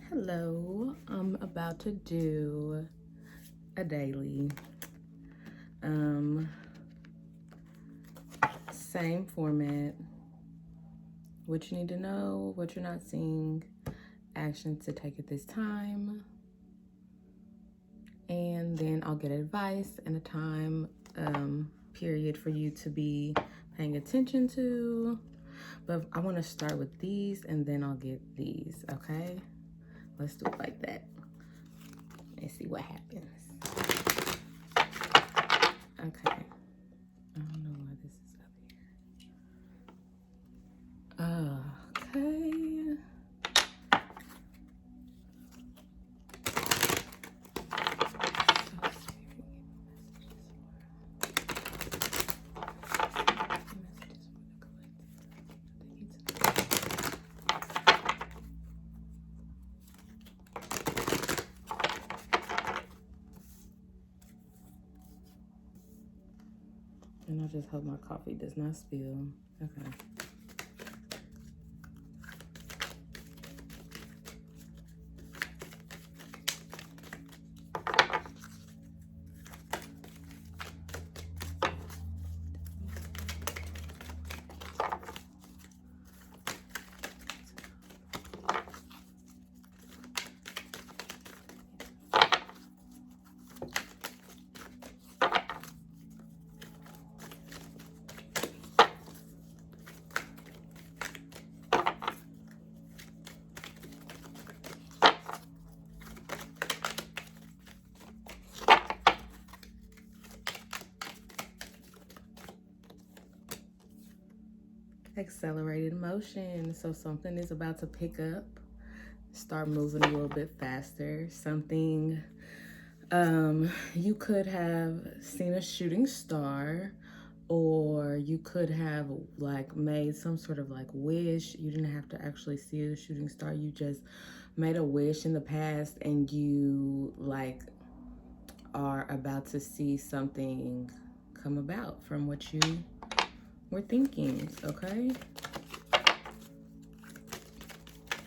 Hello, I'm about to do a daily. Same format. What you need to know, what you're not seeing, actions to take at this time, and then I'll get advice and a time period for you to be paying attention to. But I want to start with these and then I'll get these, okay? Let's do it like that and see what happens. Okay. I don't know why this is up here. Okay. And I just hope my coffee does not spill. Okay. Accelerated motion. So something is about to pick up, start moving a little bit faster. Something, you could have seen a shooting star, or you could have like made some sort of like wish. You didn't have to actually see a shooting star. You just made a wish in the past and you like are about to see something come about from what you were thinking, okay?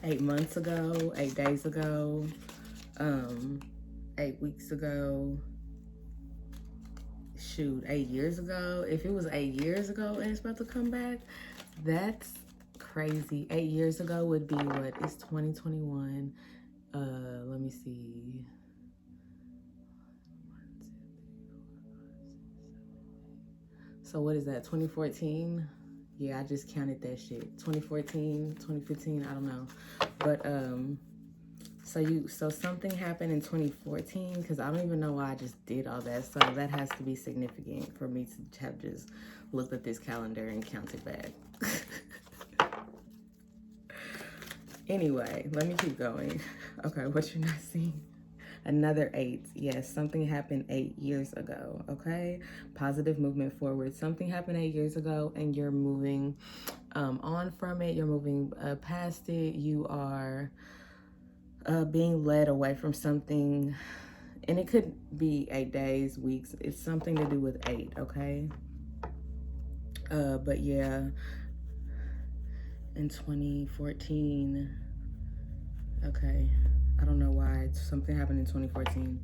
8 months ago, 8 days ago, 8 weeks ago, shoot, 8 years ago. If it was 8 years ago and it's about to come back, that's crazy. 8 years ago would be what? It's 2021. Let me see. So what is that, 2014? Yeah, I just counted that shit. 2014, 2015, I don't know. But so something happened in 2014, because I don't even know why I just did all that. So that has to be significant for me to have just looked at this calendar and counted back. Anyway, let me keep going. Okay, what you're not seeing. Another 8. Yes, something happened 8 years ago, okay? Positive movement forward. Something happened 8 years ago and you're moving on from it. You're moving past it. You are being led away from something. And it could be 8 days, weeks. It's something to do with 8, okay? But yeah, in 2014, okay. I don't know why. Something happened in 2014.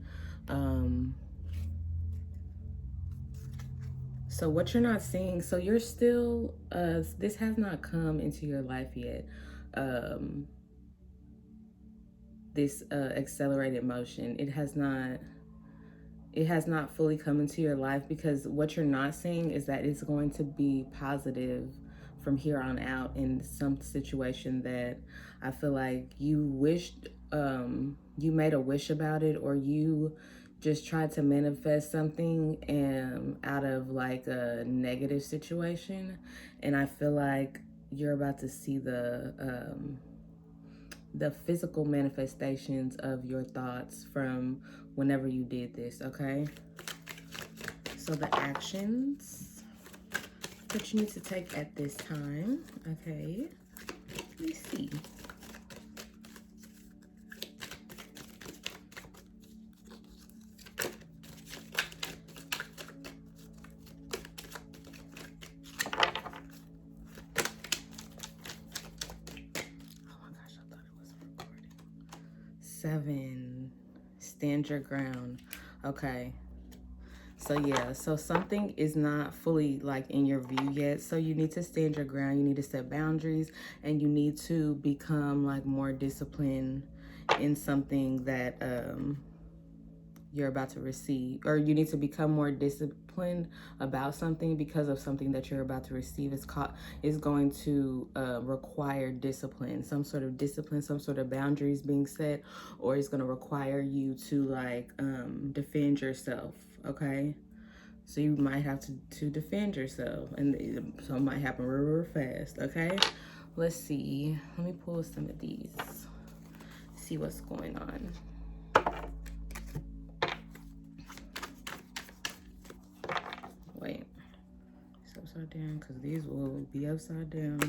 So what you're not seeing, so you're still, this has not come into your life yet. This accelerated motion, it has not fully come into your life, because what you're not seeing is that it's going to be positive from here on out in some situation that I feel like you wished, you made a wish about it, or you just tried to manifest something out of like a negative situation. And I feel like you're about to see the physical manifestations of your thoughts from whenever you did this, okay? So the actions that you need to take at this time, okay? Let me see. Oh my gosh, I thought it was recording. 7. Stand your ground. Okay. So yeah, so something is not fully like in your view yet. So you need to stand your ground. You need to set boundaries, and you need to become like more disciplined in something that you're about to receive, or you need to become more disciplined about something because of something that you're about to receive is going to require discipline, some sort of discipline, some sort of boundaries being set, or it's going to require you to like defend yourself. Okay, so you might have to defend yourself, and so it might happen real, real fast. Okay, let's see, let me pull some of these, see what's going on. Wait, it's upside down because these will be upside down.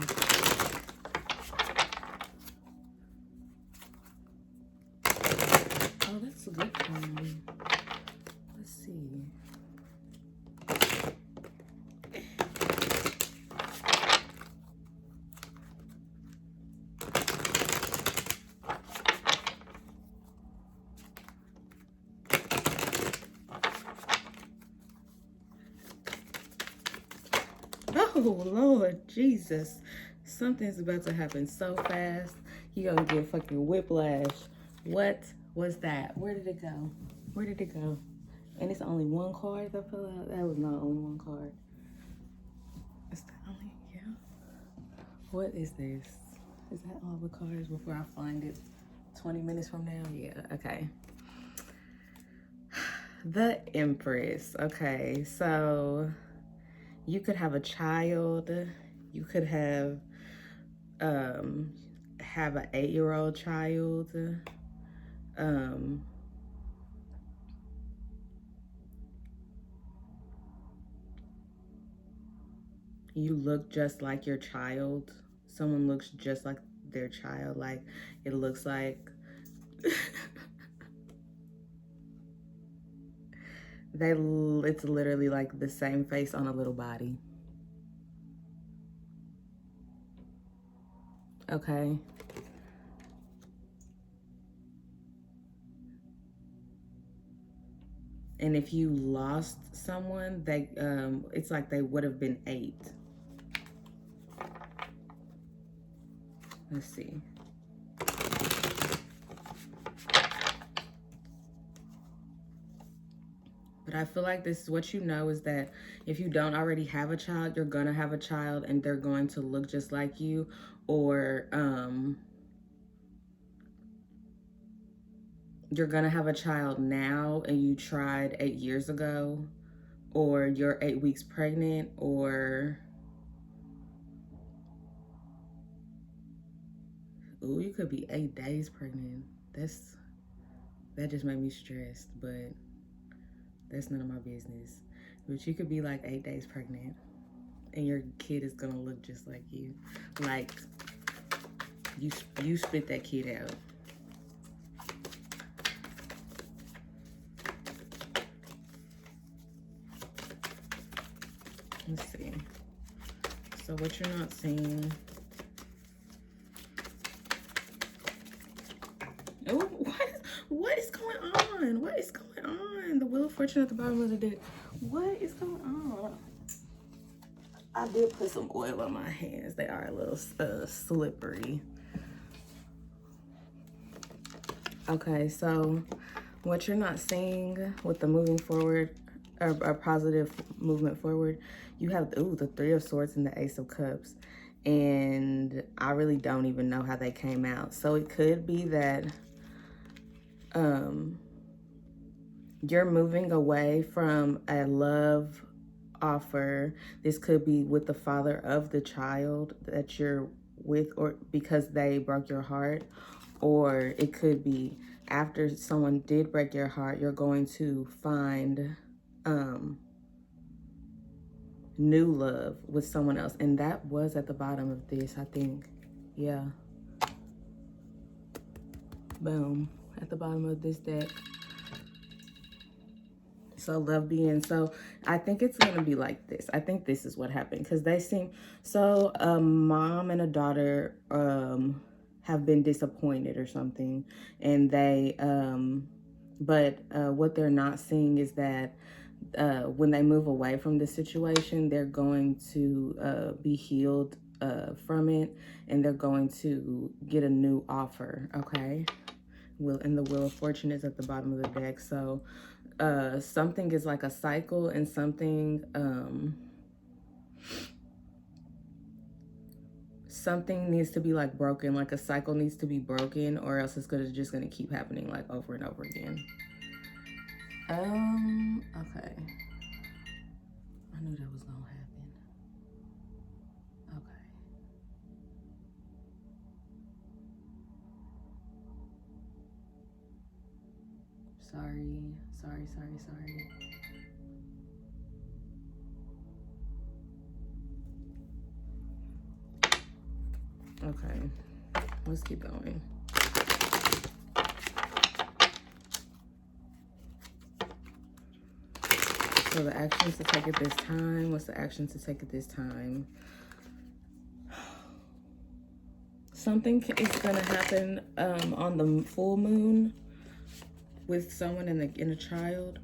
Oh, that's a good one. Let's see. Oh, Lord Jesus. Something's about to happen so fast. You're gonna get fucking whiplash. What was that? Where did it go? Where did it go? And it's only one card that fell out? That was not only one card. Is that only? Yeah. What is this? Is that all the cards before I find it 20 minutes from now? Yeah, okay. The Empress. Okay, so you could have a child. You could have an 8-year-old child. You look just like your child. Someone looks just like their child. Like it looks like it's literally like the same face on a little body. Okay. And if you lost someone, they it's like they would have been 8. Let's see. But I feel like this is what you know is that if you don't already have a child, you're gonna have a child and they're going to look just like you, or you're gonna have a child now and you tried 8 years ago, or you're 8 weeks pregnant, or ooh, you could be 8 days pregnant. That just made me stressed, but that's none of my business. But you could be like 8 days pregnant and your kid is gonna look just like you. Like you spit that kid out. Let's see. So what you're not seeing. Oh, what is going on? What is going on? The Wheel of Fortune at the bottom of the deck. What is going on? I did put some oil on my hands. They are a little slippery. Okay, so what you're not seeing with the moving forward, or a positive movement forward, you have the 3 of Swords and the Ace of Cups. And I really don't even know how they came out. So it could be that you're moving away from a love offer. This could be with the father of the child that you're with, or because they broke your heart, or it could be after someone did break your heart, you're going to find new love with someone else. And that was at the bottom of this, I think. Yeah. Boom. At the bottom of this deck. So love being, so I think it's going to be like this. I think this is what happened because they seem, so a mom and a daughter have been disappointed or something, and they but what they're not seeing is that when they move away from the situation, they're going to be healed from it, and they're going to get a new offer. Okay, and the Wheel of Fortune is at the bottom of the deck. So something is like a cycle, and something needs to be like broken, like a cycle needs to be broken, or else it's just gonna keep happening like over and over again. Okay. I knew that was gonna happen. Okay. Sorry. Okay, let's keep going. So the actions to take at this time. What's the action to take at this time? Something is gonna happen on the full moon with someone in a child.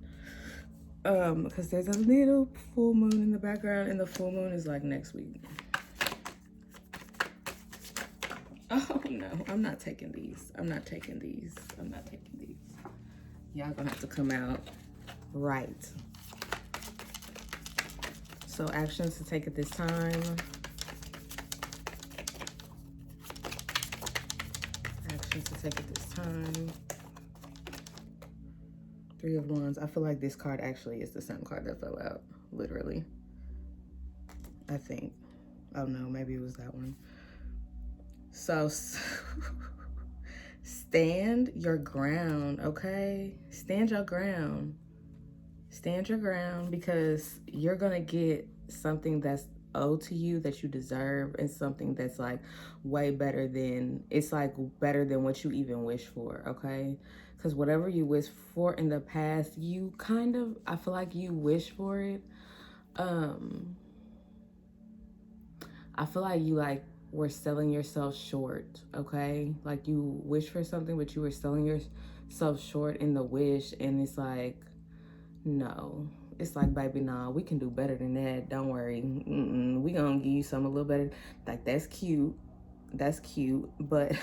Because there's a little full moon in the background, and the full moon is like next week. Oh no, I'm not taking these. Y'all gonna have to come out right. So actions to take at this time. Actions to take at this time. Three of Wands. I feel like this card actually is the same card that fell out, literally. I think. Oh no, maybe it was that one. So stand your ground, okay? Stand your ground. Stand your ground, because you're gonna get something that's owed to you, that you deserve, and something that's like way better than, it's like better than what you even wish for, okay? Because whatever you wish for in the past, you kind of, I feel like you wish for it. I feel like you like were selling yourself short, okay? Like you wish for something, but you were selling yourself short in the wish, and it's like, no. It's like, baby, nah, we can do better than that. Don't worry. We gonna give you something a little better. Like, that's cute, but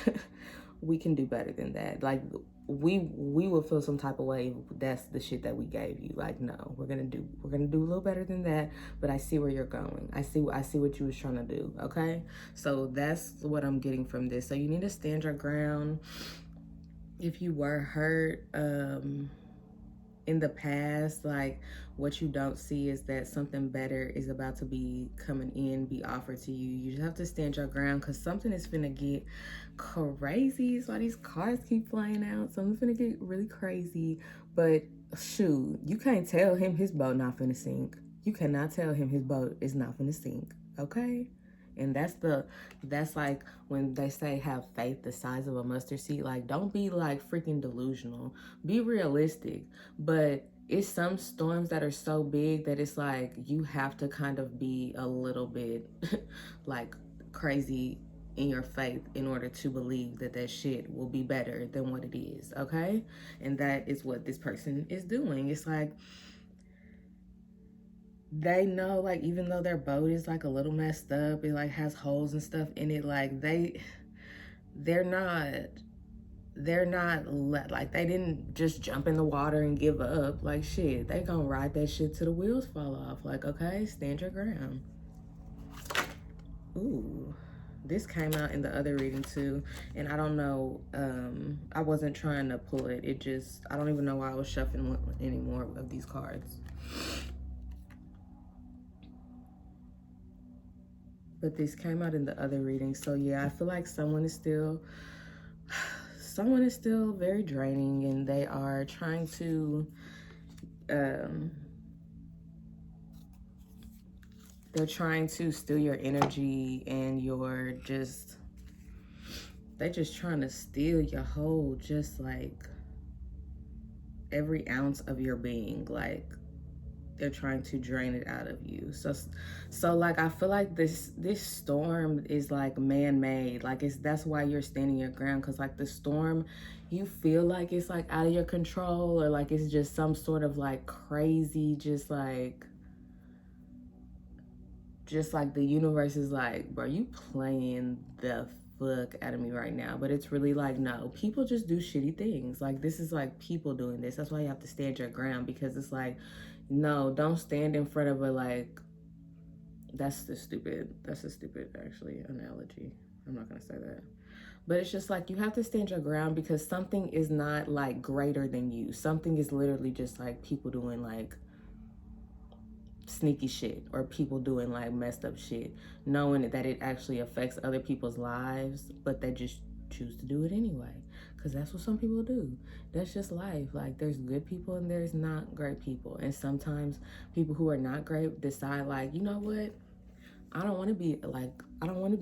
we can do better than that. Like, we will feel some type of way if that's the shit that we gave you. Like, no, we're gonna do a little better than that. But I see where you're going. I see what you was trying to do. Okay, so that's what I'm getting from this. So you need to stand your ground. If you were hurt in the past, like, what you don't see is that something better is about to be coming in, be offered to you. You just have to stand your ground, because something is finna get crazy. That's why these cards keep flying out. Something's finna get really crazy. But shoot, you can't tell him his boat not finna sink. You cannot tell him his boat is not finna sink, okay? And that's like when they say have faith the size of a mustard seed. Like, don't be like freaking delusional. Be realistic. But it's some storms that are so big that it's like you have to kind of be a little bit like crazy in your faith in order to believe that that shit will be better than what it is, okay? And that is what this person is doing. It's like they know, like, even though their boat is like a little messed up, it like has holes and stuff in it, like they're not like, they didn't just jump in the water and give up. Like, shit, they gonna ride that shit till the wheels fall off. Like, okay, stand your ground. Ooh, this came out in the other reading too, and I don't know, I wasn't trying to pull it. It just, I don't even know why I was shuffling any more of these cards. But this came out in the other reading. So yeah, I feel like someone is still very draining, and they are trying to they're trying to steal your energy, and they're just trying to steal your whole, just like every ounce of your being. Like, they're trying to drain it out of you. So like I feel like this storm is like man-made. Like that's why you're standing your ground, because like the storm, you feel like it's like out of your control, or like it's just some sort of like crazy, just like the universe is like, bro, you playing the fuck out of me right now. But it's really like, no, people just do shitty things. Like, this is like people doing this. That's why you have to stand your ground, because it's like, no, don't stand in front of a, like, that's a stupid actually analogy. I'm not gonna say that. But it's just like, you have to stand your ground, because something is not like greater than you. Something is literally just like people doing like sneaky shit, or people doing like messed up shit, knowing that it actually affects other people's lives, but they just choose to do it anyway, because that's what some people do. That's just life. Like, there's good people and there's not great people, and sometimes people who are not great decide like, you know what, I don't want to be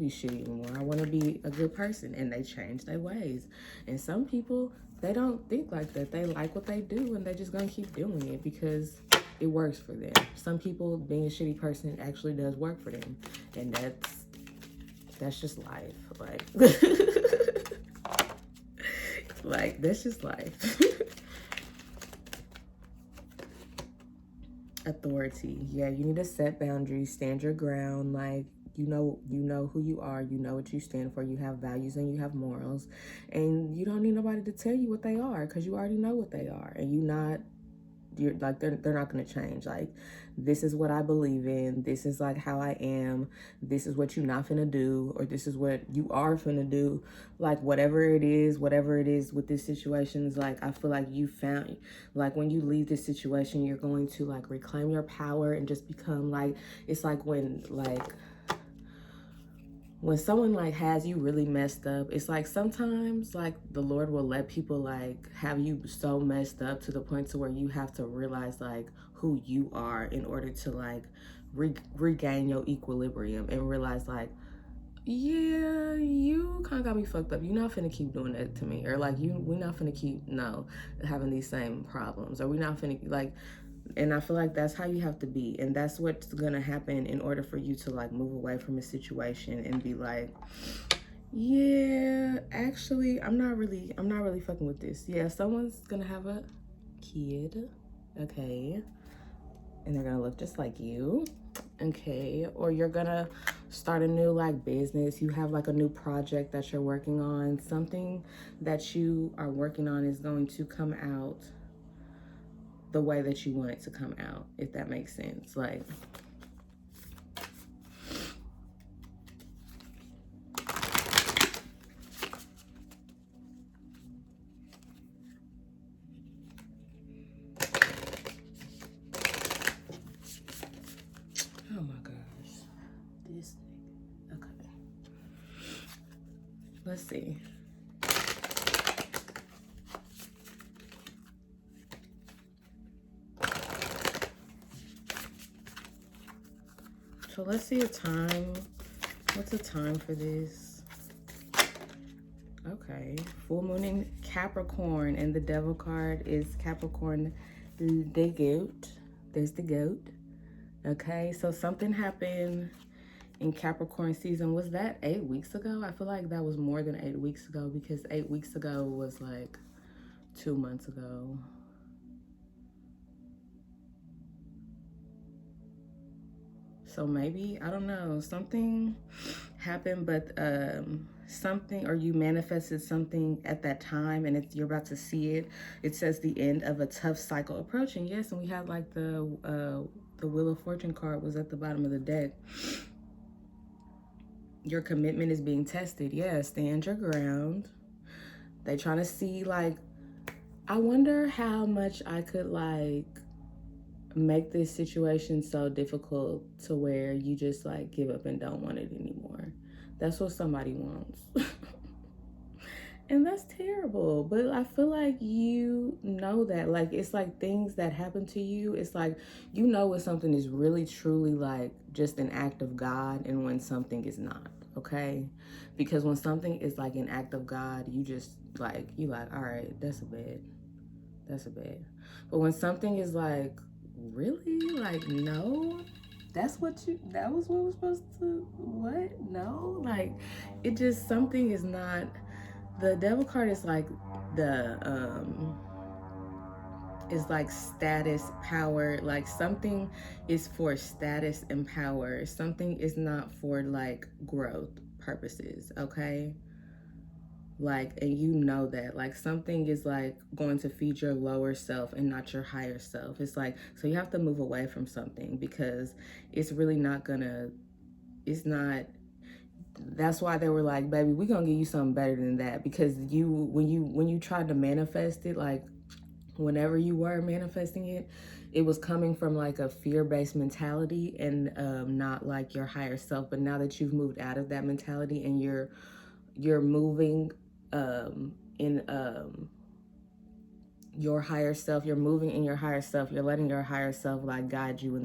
shitty anymore. I want to be a good person, and they change their ways. And some people, they don't think like that. They like what they do, and they're just gonna keep doing it because it works for them. Some people, being a shitty person actually does work for them, and that's just life. Like, like, that's just life. Authority. Yeah, you need to set boundaries, stand your ground. Like, you know who you are, you know what you stand for, you have values and you have morals, and you don't need nobody to tell you what they are, because you already know what they are, and you're like, they're not going to change. Like, this is what I believe in, this is like how I am, this is what you're not finna do, or this is what you are finna do. Like, whatever it is with this situation, is like, I feel like you found, like, when you leave this situation, you're going to like reclaim your power and just become like, it's like when someone like has you really messed up, it's like sometimes like the Lord will let people like have you so messed up to the point to where you have to realize like who you are in order to like regain your equilibrium, and realize like, yeah, you kind of got me fucked up. You're not finna keep doing that to me, or like, we're not finna keep having these same problems, or we're not finna like. And I feel like that's how you have to be, and that's what's gonna happen in order for you to like move away from a situation and be like, yeah, actually, I'm not really fucking with this. Yeah, someone's gonna have a kid, okay, and they're gonna look just like you, okay, or you're gonna start a new like business. You have like a new project that you're working on. Something that you are working on is going to come out the way that you want it to come out, if that makes sense. Like, oh my gosh, this thing. Okay, let's see. So let's see a time. What's the time for this? Okay, full moon in Capricorn, and the devil card is Capricorn, the goat. There's the goat. Okay, so something happened in Capricorn season. Was that 8 weeks ago? I feel like that was more than 8 weeks ago, because 8 weeks ago was like 2 months ago. So maybe, I don't know, something happened, but something, or you manifested something at that time, and you're about to see it. It says the end of a tough cycle approaching. Yes, and we had like the Wheel of Fortune card was at the bottom of the deck. Your commitment is being tested. Yeah, stand your ground. They trying to see like, I wonder how much I could like make this situation so difficult to where you just like give up and don't want it anymore. That's what somebody wants. And that's terrible, but I feel like you know that. Like, it's like things that happen to you, it's like, you know when something is really truly like just an act of God, and when something is not, okay? Because when something is like an act of God, you just like, you like, all right, that's a bad. But when something is like really? Like, no? That was what was supposed to, what? No? Like, it just, something is not, the devil card is like is like status, power, like something is for status and power. Something is not for like growth purposes, okay? Like, and you know that, like, something is like going to feed your lower self and not your higher self. It's like, so you have to move away from something because it's really not gonna, it's not, that's why they were like, baby, we're gonna give you something better than that. Because when you tried to manifest it, like whenever you were manifesting it, it was coming from like a fear-based mentality and not like your higher self. But now that you've moved out of that mentality and you're moving in your higher self, you're moving in your higher self, you're letting your higher self like guide you in the